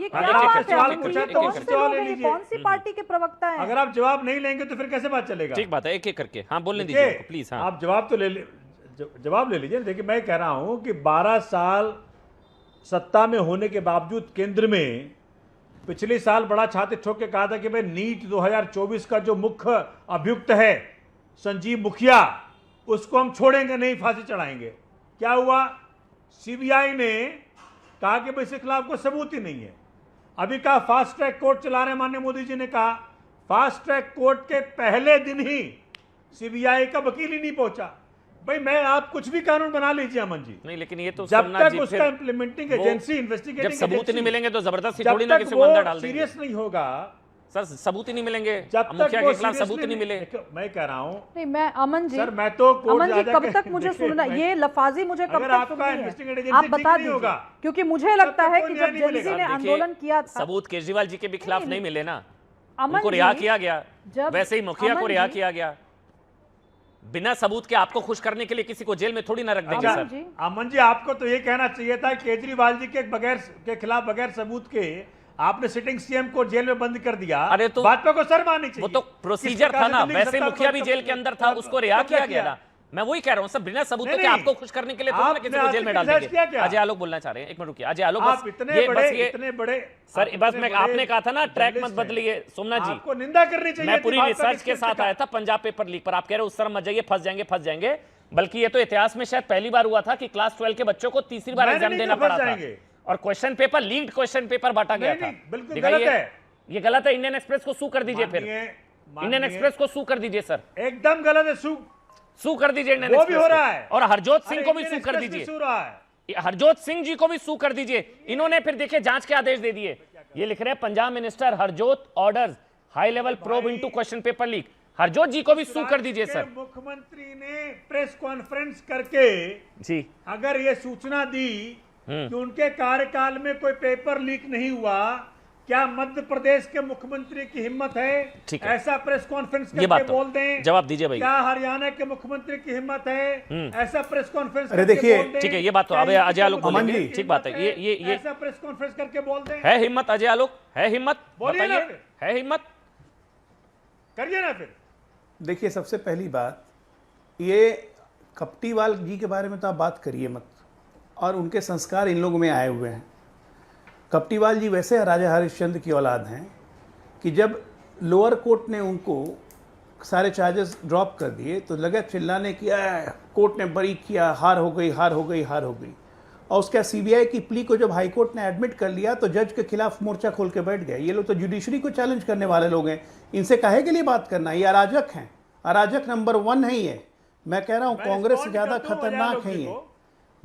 E: ये
D: अगर
E: क्या
D: आप
E: बात है?
D: सवाल
E: अमन जी,
D: पूछा
E: ये
D: तो
E: कौन
D: उससे
E: से
D: जवाब
E: लोग
D: ले
E: हैं? ये
D: लीजिए।
E: कौन सी पार्टी के प्रवक्ता हैं?
D: अगर आप जवाब नहीं लेंगे तो फिर कैसे बात चलेगा?
A: ठीक बात है, एक एक करके हाँ बोलने
D: देखिए,
A: दीजिए उनको, प्लीज। हाँ
D: आप जवाब तो जवाब ले लीजिए। देखिए, मैं कह रहा हूं कि 12 साल सत्ता में होने के बावजूद केंद्र में पिछले साल बड़ा छाती ठोक के कहा था कि भाई नीट 2024 का जो मुख्य अभियुक्त है संजीव मुखिया, उसको हम छोड़ेंगे नहीं, फांसी चढ़ाएंगे। क्या हुआ? CBI ने कहा कि भाई इसके खिलाफ कोई सबूत ही नहीं है। अभी कहा फास्ट ट्रैक कोर्ट चला रहे हैं, माननीय मोदी जी ने कहा फास्ट ट्रैक कोर्ट के पहले दिन ही सीबीआई का वकील ही नहीं पहुंचा। भाई मैं आप कुछ भी कानून बना लीजिए अमन जी,
A: नहीं लेकिन ये तो
D: जब
A: सोमनाथ
D: तक
A: जी
D: उसका
A: फिर
D: इम्प्लीमेंटिंग
A: वो
D: एजेंसी
A: जब
D: इन्वेस्टिगेटिंग
A: सबूत नहीं मिलेंगे तो जबरदस्ती
D: जब
A: थोड़ी ना
D: तक
A: किसी को अंदर डाल
D: वो
A: देंगे।
D: सीरियस नहीं होगा,
A: सर सबूत ही नहीं मिलेंगे,
D: जब
A: मुखिया
D: तक वो
A: के खिलाफ सबूत ही
D: seriously
A: नहीं मिले।
D: देखो, मैं कह रहा हूं
E: नहीं मैं अमन जी,
D: सर मैं तो कोर्ट
E: अमन जी
D: जा
E: कब
D: जाके-
E: तक मुझे
D: देखिए,
E: सुनना,
D: मैं-
E: ये लफाजी मुझे कब
D: अगर
E: तक
D: आपका
E: सुननी है?
D: investigate agency
E: आप
D: ठीक
E: बता
D: नहीं होगा,
E: दीजिए, क्योंकि मुझे लगता
D: तक
E: है
D: कोई
E: कि
D: न्याय
E: जब
D: नहीं
E: जेनजी
D: मिलेगा।
E: ने
A: देखिए,
E: आंदोलन किया था,
A: सबूत केजरीवाल जी के भी खिलाफ नहीं मिले ना,
E: अमन
A: उनको रिहा
E: जी,
A: किया गया,
E: जब
A: वैसे ही मुखिया को
E: अमन
A: रिहा
E: जी-
A: किया गया। बिना सबूत के आपको खुश करने के लिए किसी को जेल में थोड़ी ना रख देंगे
E: अमन
A: सर।
E: जी,
D: अमन जी आपको तो ये कहना चाहिए था केजरीवाल जी के खिलाफ बगैर सबूत के आपने सिटिंग सीएम को जेल में बंद कर दिया।
A: अरे तो
D: भाजपा को शर्म आनी चाहिए।
A: वो तो प्रोसीजर था ना, वैसे मुखिया भी जेल के अंदर था, उसको रिहा किया गया ना। मैं वही कह रहा हूँ सर, बिना सबूतों
D: नहीं,
A: के
D: नहीं।
A: आपको खुश करने के लिए थोड़ी ना किसी को जेल में डाल
D: आपने किया
A: देंगे।
D: क्या?
A: अजय आलोक बोलना चाह रहे हैं, एक मिनट रुकिए। अजय आलोक
D: आप
A: बस
D: इतने
A: ये
D: बड़े
A: सर बस मैं आपने कहा था ना ट्रैक मत बदलिए सोमनाथ जी,
D: आपको निंदा करनी चाहिए।
A: मैं पूरी
D: थी
A: रिसर्च
D: भाजपा
A: के साथ आया था पंजाब पेपर लीक पर। आप कह रहे हो उस तरह मत जाइए, फंस जाएंगे। बल्कि ये तो इतिहास में शायद पहली बार हुआ था कि क्लास 12 के बच्चों को तीसरी बार
D: मैंने
A: एग्जाम
D: नहीं
A: देना
D: कहा
A: पड़ा
D: फंस
A: था
D: जाएंगे।
A: और question paper leaked question paper बांटा गया
D: नहीं,
A: था।
D: नहीं, बिल्कुल
A: दिखाइए,
D: गलत है।
A: ये गलत है। इंडियन एक्सप्रेस को सू कर दीजिए, फिर इंडियन एक्सप्रेस को सू कर दीजिए सर,
D: एकदम गलत है।
A: सू कर दीजिए इंडियन
D: वो भी
A: एक्सप्रेस
D: हो
A: को।
D: रहा है।
A: और हरजोत सिंह
D: अरे
A: को भी
D: इंडियन
A: सू कर
D: एक्सप्रेस भी
A: दीजिए,
D: सू रहा है।
A: हरजोत सिंह जी को भी सू कर दीजिए। इन्होंने फिर देखिए जांच के आदेश दे दिए। ये लिख रहे हैं Punjab minister Harjot orders high level probe into question paper leak. Harjot ji को भी सू कर दीजिए सर।
D: मुख्यमंत्री ने प्रेस कॉन्फ्रेंस करके
A: जी
D: अगर ये सूचना दी कि उनके कार्यकाल में कोई पेपर लीक नहीं हुआ, क्या मध्य प्रदेश के मुख्यमंत्री की हिम्मत है
A: ठीक है।
D: ऐसा प्रेस कॉन्फ्रेंस
A: ये
D: करके
A: बात तो
D: बोल दें?
A: जवाब दीजिए भाई।
D: क्या हरियाणा के मुख्यमंत्री की हिम्मत है ऐसा प्रेस कॉन्फ्रेंस
B: अरे
D: करके
B: देखिए,
D: बोल दें?
A: ठीक है, ये बात तो
D: क्या
A: अब
D: इनकी
A: अजय आलोक
D: कोई
B: बोलेंगे।
D: मुख्यमंत्री की
A: ठीक बात है।
D: हिम्मत
A: ये
D: ऐसा प्रेस कॉन्फ्रेंस करके बोल दें?
A: है हिम्मत अजय आलोक, है हिम्मत,
D: बोलिए ना
A: बताइए,
D: फिर।
A: है हिम्मत।
D: करिए ना फिर।
B: देखिए, सबसे पहली बात, ये कपटीवाल जी के बारे में तो आप बात करिए मत, और उनके संस्कार इन लोगों में आए हुए हैं। कपटीवाल जी वैसे राजा हरिश्चंद्र की औलाद हैं कि जब लोअर कोर्ट ने उनको सारे चार्जेस ड्रॉप कर दिए तो लगा चिल्लाने किया, कोर्ट ने बरी किया, हार हो गई, हार हो गई, हार हो गई। और उसके सीबीआई की प्ली को जब हाई कोर्ट ने एडमिट कर लिया तो जज के खिलाफ मोर्चा खोल के बैठ गए। ये लोग तो जुडिशरी को चैलेंज करने वाले लोग हैं, इनसे काहे के लिए बात करना? ये अराजक हैं, अराजक नंबर 1 है ये। मैं कह रहा हूँ
D: मैं
B: कांग्रेस से
D: respond
B: ज़्यादा
D: करता हूं
B: खतरनाक
D: अजय
B: है
D: लोग
B: ये।
D: को।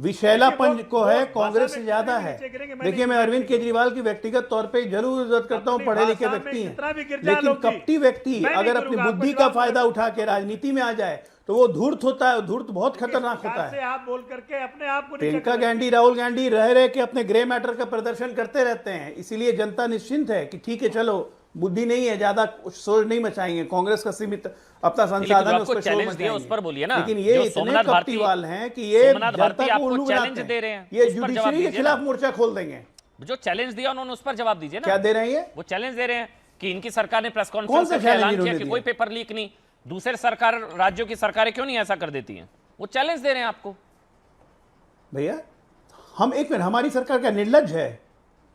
B: विशैलापन
D: देखिए,
B: को
D: वो
B: है,
D: भाषा
B: कांग्रेस
D: में
B: से ज्यादा
D: कितने
B: है।
D: नीचे गिरेंगे, मैं
B: देखिए,
D: नहीं
B: मैं अरविंद
D: गिरता।
B: केजरीवाल की व्यक्तिगत तौर पे जरूर इज्जत करता हूँ,
D: अपनी
B: पढ़े लिखे
D: भाषा में
B: व्यक्ति
D: जितना भी
B: हैं,
D: गिर जाए
B: लेकिन
D: लोग भी।
B: कपटी व्यक्ति
D: मैं नहीं
B: अगर अपनी
D: करूंगा,
B: बुद्धि
D: आपको
B: का
D: जवाब
B: फायदा
D: दूंगा।
B: उठा के राजनीति में आ जाए तो वो धूर्त होता है। धूर्त बहुत खतरनाक होता
D: से
B: है।
D: आप बोल करके अपने आप को नीचे
B: प्रियंका
D: कर-
B: गांधी, राहुल गांधी रह के अपने ग्रे मैटर का प्रदर्शन करते रहते हैं, इसीलिए जनता निश्चिंत है कि ठीक है, चलो बुद्धि नहीं है, ज्यादा शोर नहीं मचाएंगे, कांग्रेस का सीमित अपना
A: लेकिन
B: संसाधन
A: जो
B: है,
A: आपको
B: उस पर शोर
A: चैलेंज दिया उस पर बोलिए ना।
B: लेकिन ये
A: जो
B: इतने
A: सोमनाथ भारती-
B: कपटीवाल हैं कि ये
A: सोमनाथ भारती
B: जनता को
A: आपको
B: उल्लू
A: चैलेंज
B: बनाते
A: दे रहे हैं,
B: ये
A: उस पर जवाब
B: जुडिशरी के
A: दीजिए
B: खिलाफ
A: ना।
B: मोर्चा खोल देंगे।
A: जो चैलेंज दिया उन्होंने उस पर जवाब दीजिए ना।
B: क्या दे रहे हैं ये?
A: वो चैलेंज दे रहे हैं कि इनकी सरकार ने प्रेस
B: कौन
A: कॉन्फ्रेंस
B: सा
A: करके
B: challenge
A: ऐलान किया
B: इन्होंने
A: कि
B: दिया?
A: कोई पेपर लीक नहीं। दूसरे सरकार, राज्यों की सरकारें क्यों नहीं ऐसा कर देती हैं? वो चैलेंज दे रहे हैं आपको।
B: भैया, हम एक मिनट, हमारी सरकार क्या निर्लज है?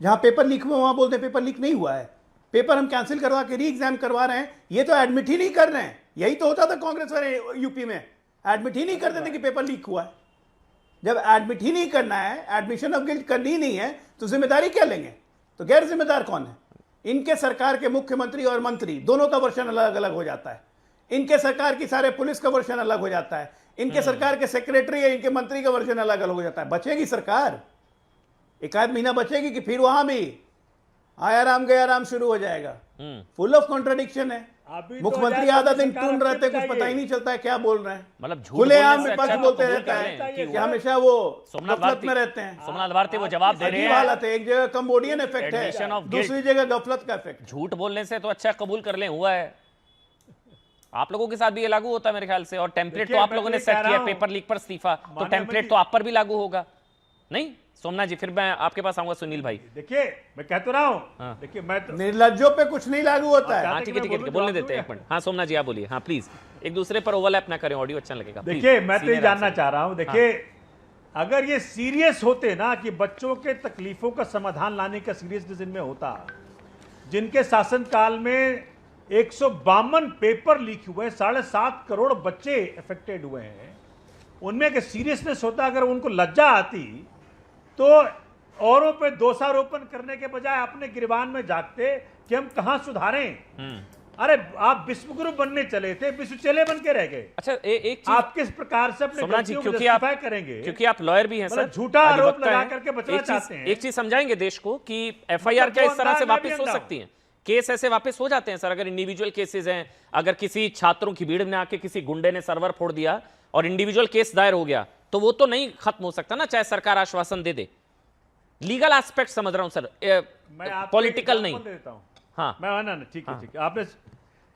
B: जहां पेपर लीक हुआ वहां बोलते हैं पेपर लीक नहीं हुआ है, पेपर हम कैंसिल करवा के री एग्जाम करवा रहे हैं। ये तो एडमिट ही नहीं कर रहे हैं। यही तो होता था कांग्रेस वाले यूपी में, एडमिट ही नहीं कर देते कि पेपर लीक हुआ है। जब एडमिट ही नहीं करना है, एडमिशन ऑफ गिल्ट करनी ही नहीं है, तो जिम्मेदारी क्या लेंगे? तो गैर जिम्मेदार कौन है? इनके सरकार के मुख्यमंत्री और मंत्री दोनों का वर्षन अलग अलग हो जाता है। इनके सरकार की सारे पुलिस का वर्षन अलग हो जाता है। इनके सरकार के सेक्रेटरी या इनके मंत्री का वर्षन अलग अलग हो जाता है। बचेगी सरकार? एक आध महीना बचेगी कि फिर वहां भी आया राम गया राम शुरू हो जाएगा? फुल ऑफ कॉन्ट्रडिक्शन है।
D: अभी तो
B: मुख्यमंत्री
D: आजाद
B: आधा दिन
D: सरकार
B: टून रहते,
D: अपनी
B: कुछ पता ही नहीं चलता है क्या बोल रहे हैं।
A: मतलब झूठ
B: खुलेआम
A: बोलने से
B: विपक्ष
A: अच्छा तो
B: बोलते
A: कबूल
B: रहता
A: कर
B: है
A: लें कि
B: कि हमेशा वो
A: सोमनाथ
B: गफलत
A: भारती
B: में रहते हैं।
A: सोमनाथ भारती वो जवाब दे रहे
B: अजीब
A: हैं।
B: हालत है। एक जगह कंबोडियन इफेक्ट
A: Admission
B: है,
A: of guilt।
B: दूसरी जगह गफलत का इफेक्ट।
A: झूठ बोलने से तो अच्छा कबूल कर लें, हुआ है। आप लोगों के साथ भी ये लागू होता है मेरे ख्याल से। और टेम्पलेट तो
D: देखिए,
A: आप
D: मैं
A: लोगों
D: तो
A: ने
D: ये
A: सेट
D: कह
A: किया
D: रहा हूं,
A: पेपर लीक पर इस्तीफा, तो
D: माननीय
A: टेम्पलेट
D: मंत्री-
A: तो आप पर भी लागू होगा नहीं? सोमनाथ जी, फिर मैं आपके पास आऊंगा। सुनील भाई,
D: देखिए, मैं कह तो रहा हूं।
A: हाँ।
D: देखिए, मैं तो
B: निर्लज्जों पे कुछ नहीं लागू होता है।
A: हाँ ठीक है ठीक है ठीक है, बोलने देते हैं एक मिनट। हाँ सोमनाथ जी आप बोलिए। हाँ प्लीज, एक दूसरे पर ओवरलैप ना करें, ऑडियो अच्छा लगेगा। Please,
D: देखिए, मैं तो ये
A: senior
D: जानना
A: आपसे।
D: चाह रहा हूं। देखिए, अगर ये सीरियस होते ना कि बच्चों के तकलीफों का समाधान लाने का सीरियसनेस इनमें होता, जिनके शासनकाल में 152 पेपर लीक हुए, 7.5 करोड़ बच्चे अफेक्टेड हुए हैं, उनमें अगर सीरियसनेस होता, अगर उनको लज्जा आती, तो औरों पे दोषारोपण करने के बजाय अपने गिरबान में झांकते कि हम कहां सुधारें। अरे आप विश्वगुरु बनने चले थे, विश्व चेले बन के रह गए।
A: अच्छा एक चीज
D: आप किस प्रकार से अपने
A: सोमनाथ जी,
D: गलतियों को
A: क्योंकि आप
D: justify करेंगे?
A: क्योंकि आप लॉयर भी हैं सर,
D: मतलब झूठा आरोप
A: अधिवक्ता
D: लगा
A: हैं।
D: करके बचना चाहते हैं।
A: एक चीज समझाएंगे देश को कि एफआईआर क्या
D: मतलब
A: इस तरह से
D: दो अंदाज में
A: वापस
D: भी
A: हो
D: अंदाज।
A: सकती हैं? केस ऐसे वापस हो जाते हैं सर अगर इंडिविजुअल केसेस हैं, अगर किसी छात्रों की भीड़ में आके किसी गुंडे ने सर्वर फोड़ दिया और इंडिविजुअल केस दायर हो गया तो वो तो नहीं खत्म हो सकता ना, चाहे सरकार आश्वासन दे दे। लीगल एस्पेक्ट समझ रहा हूं सर,
D: मैं आपको
A: पॉलिटिकल
D: एक
A: नहीं।
D: example देता हूं।
A: हाँ
D: मैं ना ठीक है, ठीक है।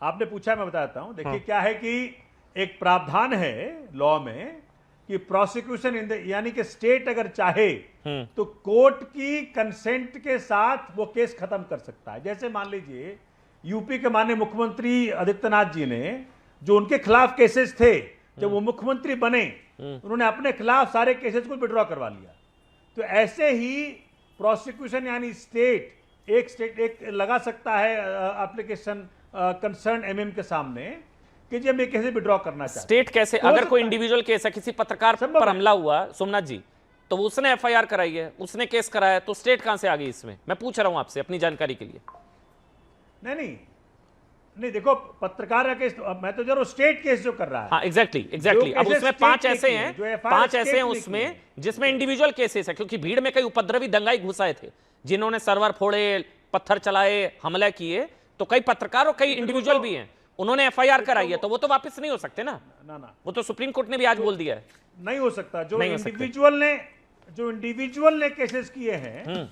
D: आपने पूछा, मैं बताता हूं। देखिए क्या है कि एक प्रावधान है लॉ में कि प्रोसिक्यूशन यानी कि स्टेट अगर चाहे तो कोर्ट की कंसेंट के साथ वो केस खत्म कर सकता है। जैसे मान लीजिए यूपी के माननीय मुख्यमंत्री आदित्यनाथ जी ने, जो उनके खिलाफ केसेस थे, जब वो मुख्यमंत्री बने उन्होंने अपने खिलाफ सारे केसेस को विड्रॉ करवा लिया। तो ऐसे ही प्रोसिक्यूशन यानी स्टेट एक लगा सकता है एप्लीकेशन कंसर्न एमएम के सामने कि जी हम ये कैसे विड्रॉ करना चाहते हैं।
A: स्टेट कैसे,
D: हो
A: अगर
D: सकता
A: कोई
D: है।
A: इंडिविजुअल केस है, किसी पत्रकार
D: संभव
A: पर
D: है।
A: हमला हुआ सोमनाथ जी, तो उसने एफआईआर कराई है, उसने केस कराया, तो स्टेट कहां से आ गई इसमें? मैं पूछ रहा हूं आपसे अपनी जानकारी के लिए।
D: नहीं देखो, पत्रकार का केस मैं तो जरूर स्टेट केस जो कर रहा है।
A: हाँ एग्जैक्टली अब
D: केसेस
A: उसमें
D: state
A: पांच
D: ने
A: ऐसे
D: किए,
A: हैं,
D: जो FIR
A: पांच
D: state
A: ऐसे हैं
D: ने
A: उसमें
D: किए।
A: जिसमें इंडिविजुअल केसेस है, क्योंकि भीड़ में कई उपद्रवी दंगाई घुसाए थे जिन्होंने सर्वर फोड़े, पत्थर चलाए, हमला किए, तो कई पत्रकार और कई इंडिविजुअल भी हैं, उन्होंने एफआईआर कराई है, तो वो तो वापस नहीं हो सकते ना।
D: ना
A: वो तो सुप्रीम कोर्ट ने भी आज बोल दिया है।
D: नहीं हो सकता। जो
A: नहीं हो सकते।
D: इंडिविजुअल ने केसेस किए हैं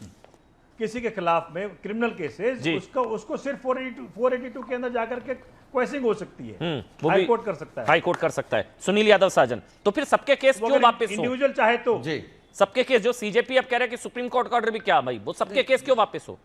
D: किसी के खिलाफ में क्रिमिनल केसेस,
A: जी।
D: उसको सिर्फ 482 के अंदर जाकर के क्वेश्चनिंग हो सकती है।
A: वो
D: हाई
A: भी
D: कोर्ट कर सकता है।
A: हाई कोर्ट कर सकता है। सुनील यादव साजन, तो फिर सबके केस क्यों वापस हो?
D: इंडिविजुअल चाहे तो
C: जी
A: सबके केस, जो सीजेपी अब कह रहे हैं कि सुप्रीम कोर्ट का ऑर्डर भी क्या भाई, वो सबके केस क्यों वापस हो?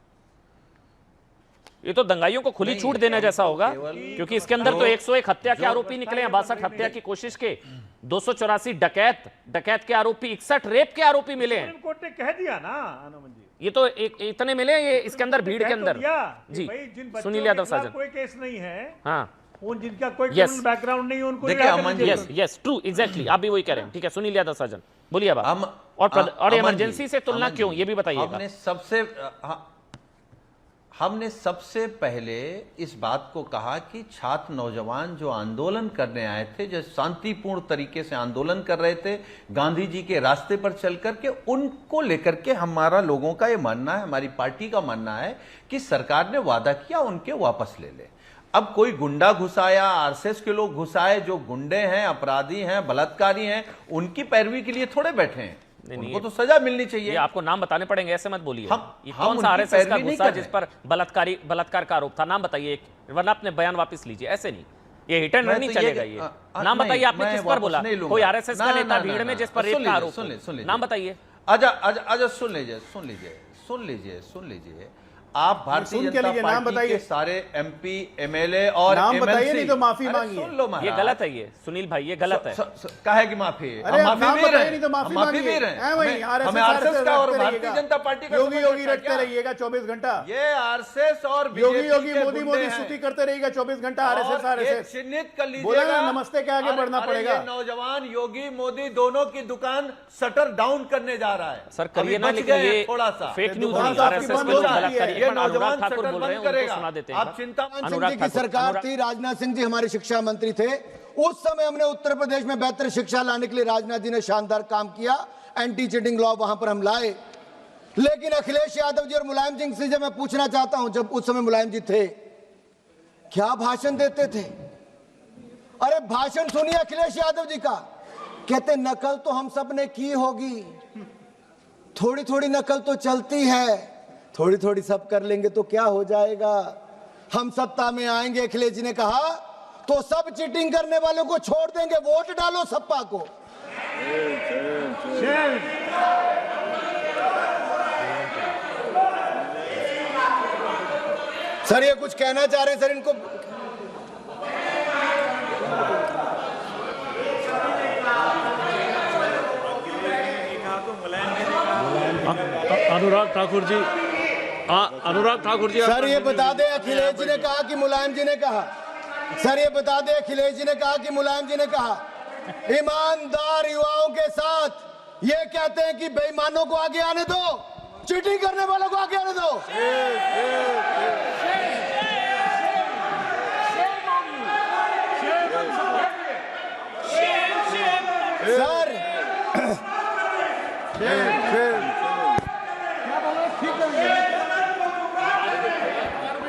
A: ये तो दंगाइयों को खुली छूट देने जैसा होगा, क्योंकि इसके अंदर तो 101 हत्या के आरोपी निकले हैं, 62 हत्या की कोशिश के, 284 डकैत के आरोपी, 61 रेप के आरोपी मिले हैं।
D: सुप्रीम कोर्ट ने कह दिया ना आनंद जी।
A: ये तो इतने मिले ये इसके अंदर भीड़ के
D: कह तो
A: अंदर।
D: दिया कि
A: जी
D: भाई जिन बच्चों
A: सुनील
D: के
A: यादव
D: खिलाफ
A: साजन,
D: कोई केस नहीं है,
A: हाँ
D: उन जिनका कोई
A: Yes.
D: क्रिमिनल बैकग्राउंड नहीं है, उनको
C: देखिए,
D: रिहा कर
C: अमन
D: दीजिए।
C: जी,
A: यस ट्रू एग्जैक्टली, आप भी वही कह रहे हैं। ठीक है सुनील यादव साजन, बोलिए अब आप।
C: हम
A: और
C: अमन
A: इमरजेंसी
C: जी,
A: से तुलना
C: अमन
A: क्यों,
C: जी,
A: ये भी बताइएगा।
C: हमने सबसे पहले इस बात को कहा कि छात्र नौजवान जो आंदोलन करने आए थे, जो शांतिपूर्ण तरीके से आंदोलन कर रहे थे गांधी जी के रास्ते पर चल करके, उनको लेकर के हमारा लोगों का ये मानना है, हमारी पार्टी का मानना है कि सरकार ने वादा किया उनके वापस ले ले। अब कोई गुंडा घुसाया, आरएसएस के लोग घुसाए, जो गुंडे हैं, अपराधी हैं, बलात्कारी हैं, उनकी पैरवी के लिए थोड़े बैठे हैं, उनको तो सजा मिलनी चाहिए।
A: ये आपको नाम बताने पड़ेंगे, ऐसे मत बोलिए। ये
C: हम
A: कौन सा
C: उनकी
A: आरएसएस का
C: पैरवी नहीं
A: गुस्सा
C: कर
A: जिस
C: रहे।
A: पर बलात्कार का आरोप था? नाम बताइए, वरना अपने बयान वापस लीजिए। ऐसे नहीं, ये हिट एंड रन नहीं चलेगा। ये नाम बताइए, आपने किस पर बोला? कोई आरएसएस का नेता भीड़ में जिस पर रेप का आरोप हो, नाम बताइए।
C: आजा सुन लीजिए आप भारतीय जनता पार्टी के सारे एमपी, एमएलए और
B: नाम बताइए,
C: एमएलसी,
B: नहीं तो माफी
C: अरे
B: मांगिए।
C: सुन लो महाराज।
A: ये गलत है, ये सुनील भाई ये गलत है।
C: कहे कि माफी,
B: अरे
C: हम
B: आप नाम
C: माफी भी
B: बताइए,
C: रहे
B: नहीं तो माफी
C: हम
B: मांगिए।
C: भी रहे
B: हैं वही,
C: हमें
B: आरएसएस
C: आरएसएस का और
B: रखते
C: भारतीय
B: रहिएगा।
C: जनता पार्टी का
B: योगी
C: समझ
B: योगी
C: रखता है
B: रखते
C: क्या?
B: रहिएगा 24 घंटा।
C: ये आरएसएस और
B: योगी
C: बीजेपी
B: योगी
C: के
B: मोदी
C: गुंडे
B: मोदी
C: हैं।
B: स्तुति करते रहिएगा 24 घंटा। आरएसएस
C: और ये
B: आरएसएस
C: चिन्हित कर लीजिएगा।
B: बोला ना, नमस्ते के आगे बढ़ना
C: अरे
B: पड़ेगा।
C: ये नौजवान योगी मोदी दोनों की दुकान शटर डाउन करने जा रहा है।
A: सर करिए
C: अभी
A: ना,
C: बच
A: लेकिन
C: गए
A: ये
C: थोड़ा सा
A: फेक न्यूज
B: दुकान
A: नहीं,
B: तो आपकी
A: आरएसएस
B: बंद
A: के लोग
B: हो
A: गलत
B: जाती है।
A: करिए।
C: ये
A: अनुराग
C: नौजवान
A: ठाकुर
C: शटर
A: बोल रहे हैं,
C: बंद
A: उनको
C: करेगा।
A: सुना देते हैं।
C: आप चिंता
F: सिंह जी की सरकार थी, राजनाथ सिंह जी हमारे शिक्षा मंत्री थे। उस समय हमने उत्तर प्रदेश में बेहतर शिक्षा लाने के लिए राजनाथ जी ने शानदार काम किया, एंटी चीटिंग लॉ वहां पर हम लाए। लेकिन अखिलेश यादव जी और मुलायम सिंह से मैं पूछना चाहता हूं, जब उस समय मुलायम जी थे, क्या भाषण देते थे? अरे भाषण सुनिए अखिलेश यादव जी का, कहते नकल तो हम सब ने की होगी, थोड़ी थोड़ी नकल तो चलती है, थोड़ी थोड़ी सब कर लेंगे तो क्या हो जाएगा, हम सत्ता में आएंगे। अखिलेश जी ने कहा तो सब चीटिंग करने वालों को छोड़ देंगे, वोट डालो सपा को। सर ये कुछ कहना चाह रहे हैं सर, इनको
D: अनुराग ठाकुर जी
F: सर ये बता दें अखिलेश जी ने कहा कि मुलायम जी ने कहा, सर ये बता दें अखिलेश जी ने कहा कि मुलायम जी ने कहा, ईमानदार युवाओं के साथ ये कहते हैं कि बेईमानों को आगे आने दो। चीटिंग करने वालों को आगे आने दो।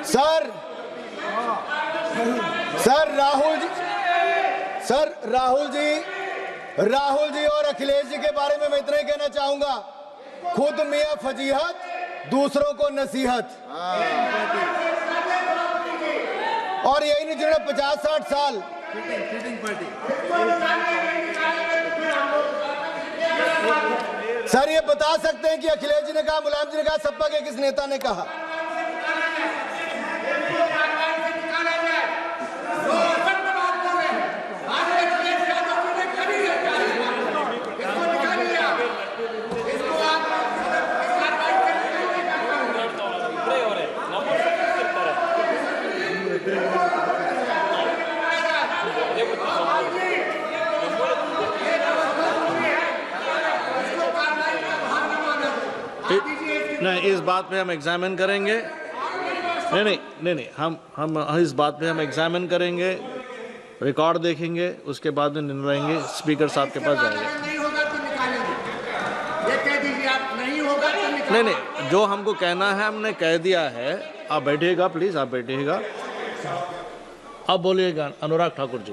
F: Sir sir sir Rahul ji और अखिलेश जी के बारे में मैं इतना ही कहना चाहूंगा, खुद मियां फजीहत, दूसरों को नसीहत। और यही नहीं जिन्होंने 50-60 साल सर ये बता सकते हैं कि अखिलेश जी ने कहा, मुलायम जी ने कहा, सपा के किस नेता ने कहा?
G: नहीं, इस बात पे हम एग्जामिन करेंगे। नहीं, हम इस बात पे हम एग्जामिन करेंगे, रिकॉर्ड देखेंगे, उसके बाद में निर्णय लेंगे। स्पीकर साहब के पास जाएंगे। नहीं, जो हमको कहना है हमने कह दिया है। आप बैठिएगा प्लीज, आप बैठिएगा। अब बोलिएगा Anurag Thakur ji.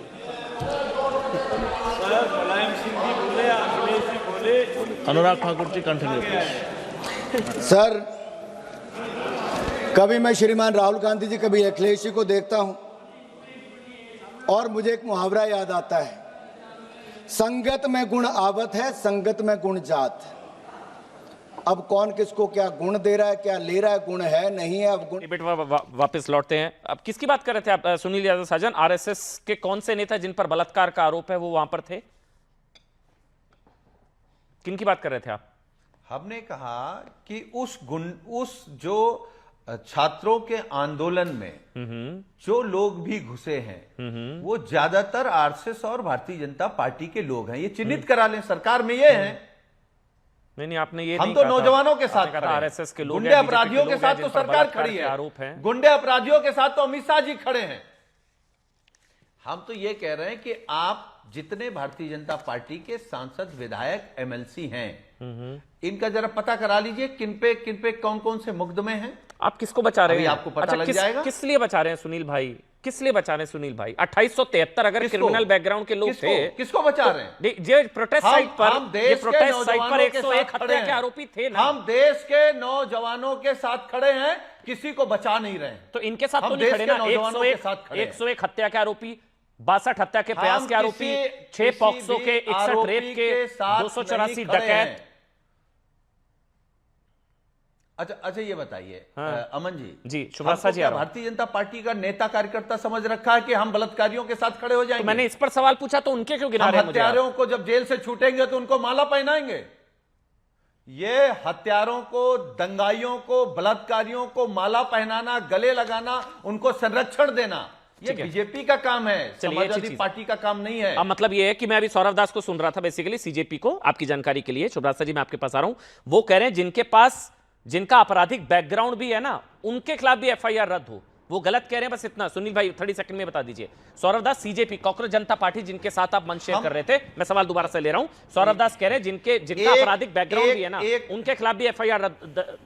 G: Anurag Thakur ji continue please.
F: Sir कभी मैं श्रीमान राहुल गांधी जी, कभी अखिलेश जी को देखता हूं और मुझे एक मुहावरा याद आता है, संगत में गुण आवत है, संगत में गुण जात। अब कौन किसको क्या गुण दे रहा है, क्या ले रहा है, गुण है नहीं है, अब गुण।
A: वापस लौटते हैं। अब किसकी बात कर रहे थे आप? सुनील यादव साजन, आरएसएस के कौन से नेता जिन पर बलात्कार का आरोप है वो वहां पर थे? किनकी बात कर रहे थे आप?
C: हमने कहा कि उस जो छात्रों के आंदोलन में जो लोग भी घुसे हैं वो ज्यादातर आरएसएस और भारतीय जनता पार्टी के लोग हैं। ये चिन्हित करा लें, सरकार में ये हैं।
A: नहीं, आपने ये
C: हम तो नौजवानों के साथ खड़े हैं,
A: आरएसएस के लोग,
C: गुंडे अपराधियों के साथ तो सरकार खड़ी है, गुंडे अपराधियों के साथ तो अमित शाह जी खड़े हैं। हम तो ये कह रहे हैं कि आप जितने भारतीय जनता पार्टी के सांसद, विधायक, एमएलसी हैं, इनका जरा पता करा लीजिए किन पे कौन कौन से मुकदमे हैं।
A: आप किसको बचा रहे हैं?
C: आपको पता लग जाएगा।
A: किस लिए बचा रहे हैं सुनील भाई? किस लिए बचा रहे हैं सुनील भाई? 2873 अगर क्रिमिनल बैकग्राउंड के लोग थे,
C: किसको बचा रहे हैं?
A: ये प्रोटेस्ट साइट पर 101 हत्या के आरोपी थे ना।
C: हम देश के नौजवानों के साथ खड़े हैं, किसी को बचा नहीं रहे।
A: तो इनके साथ तो नहीं खड़े ना। 101 हत्या के आरोपी, 62 हत्या के प्रयास के आरोपी, 6 पॉक्सो के, 61 रेप के, 284 डकैत।
C: अच्छा ये बताइए अमन जी,
A: शुभ्रासा जी,
C: भारतीय जनता पार्टी का नेता कार्यकर्ता समझ रखा है कि हम बलात्कारियों के साथ खड़े हो जाएंगे?
A: तो मैंने इस पर सवाल पूछा तो उनके क्यों गिना रहे हैं?
C: हत्यारों को जब जेल से छूटेंगे तो उनको माला पहनाएंगे। ये हत्यारों को, दंगाइयों को, बलात्कारियों को माला पहनाना, गले लगाना, उनको संरक्षण देना, ये बीजेपी का काम है, समाजवादी पार्टी का काम नहीं है।
A: अब मतलब ये है कि मैं अभी सौरभ दास को सुन रहा था, बेसिकली सीजेपी को, आपकी जानकारी के लिए। शुभ्रासा जी, मैं आपके पास आ रहा हूं। वो कह रहे हैं जिनके पास, जिनका आपराधिक बैकग्राउंड भी है ना, उनके खिलाफ भी एफआईआर रद्द हो। वो गलत कह रहे हैं, बस इतना। सुनील भाई 30 सेकंड में बता दीजिए। सौरभ दास, सीजेपी, कॉकरोच जनता पार्टी, जिनके साथ आप मंच शेयर कर रहे थे, मैं सवाल दोबारा से ले रहा हूं। सौरभ दास कह रहे हैं जिनका आपराधिक बैकग्राउंड भी है ना, उनके खिलाफ भी एफआईआर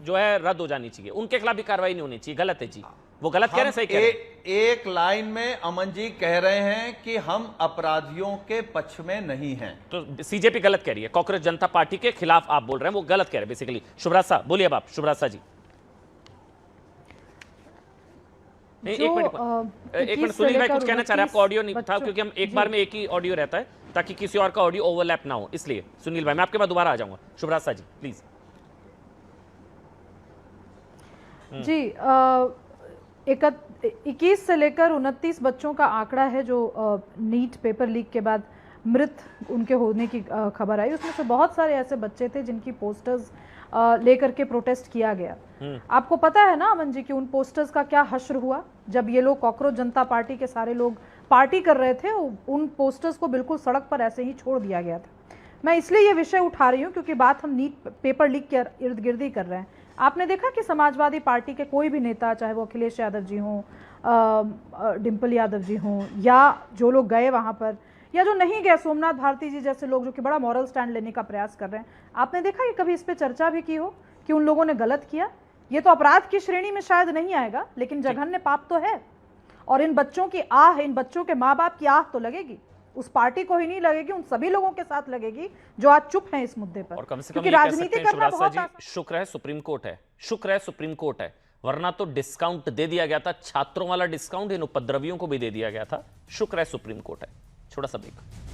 A: जो है रद्द हो जानी चाहिए, उनके खिलाफ भी कार्रवाई नहीं होनी चाहिए। गलत है जी, वो गलत कह रहे हैं, सही कह रहे हैं?
C: एक लाइन में अमन जी कह रहे हैं कि हम अपराधियों के पक्ष में नहीं हैं।
A: तो सीजेपी गलत कह रही है, कॉकरोच जनता पार्टी के खिलाफ आप बोल रहे हैं, वो गलत कह रहे हैं बेसिकली। शुभ्रासा बोलिए अब आप, शुभ्रासा जी। एक मिनट सुनील भाई कुछ कहना चाह रहे हैं, आपको ऑडियो नहीं था, क्योंकि हम एक बार में एक ही ऑडियो रहता है ताकि किसी और का ऑडियो ओवरलैप ना हो, इसलिए। सुनील भाई मैं आपके बाद दोबारा आ जाऊंगा। शुभ्रासा जी प्लीज।
E: जी 21 से लेकर 29 बच्चों का आंकड़ा है जो नीट पेपर लीक के बाद मृत उनके होने की खबर आई। उसमें से बहुत सारे ऐसे बच्चे थे जिनकी पोस्टर्स लेकर के प्रोटेस्ट किया गया। आपको पता है ना अमन जी कि उन पोस्टर्स का क्या हश्र हुआ? जब ये लोग, कॉकरोच जनता पार्टी के सारे लोग पार्टी कर रहे थे, उन पोस्टर्स को बिल्कुल सड़क पर ऐसे ही छोड़ दिया गया था। मैं इसलिए ये विषय उठा रही हूँ क्योंकि बात हम नीट पेपर लीक के इर्द गिर्द ही कर रहे हैं। आपने देखा कि समाजवादी पार्टी के कोई भी नेता, चाहे वो अखिलेश यादव जी हों, डिम्पल यादव जी हों, या जो लोग गए वहाँ पर, या जो नहीं गए, सोमनाथ भारती जी जैसे लोग जो कि बड़ा मॉरल स्टैंड लेने का प्रयास कर रहे हैं, आपने देखा कि कभी इस पर चर्चा भी की हो कि उन लोगों ने गलत किया? ये तो अपराध की श्रेणी में शायद नहीं आएगा, लेकिन जघन्य पाप तो है। और इन बच्चों की आह, इन बच्चों के माँ बाप की आह तो लगेगी, उस पार्टी को ही नहीं लगेगी, उन सभी लोगों के साथ लगेगी जो आज चुप हैं इस मुद्दे पर।
A: और कम से कम
E: क्योंकि
A: ये कह
E: राजनीति
A: सकते हैं
E: करना
A: शिवराज
E: बहुत
A: जी, शुक्र है सुप्रीम कोर्ट है, शुक्र है सुप्रीम कोर्ट है, वरना तो डिस्काउंट दे दिया गया था, छात्रों वाला डिस्काउंट इन उपद्रवियों को भी दे दिया गया था। शुक्र है सुप्रीम कोर्ट है। छोटा सा ब्रेक।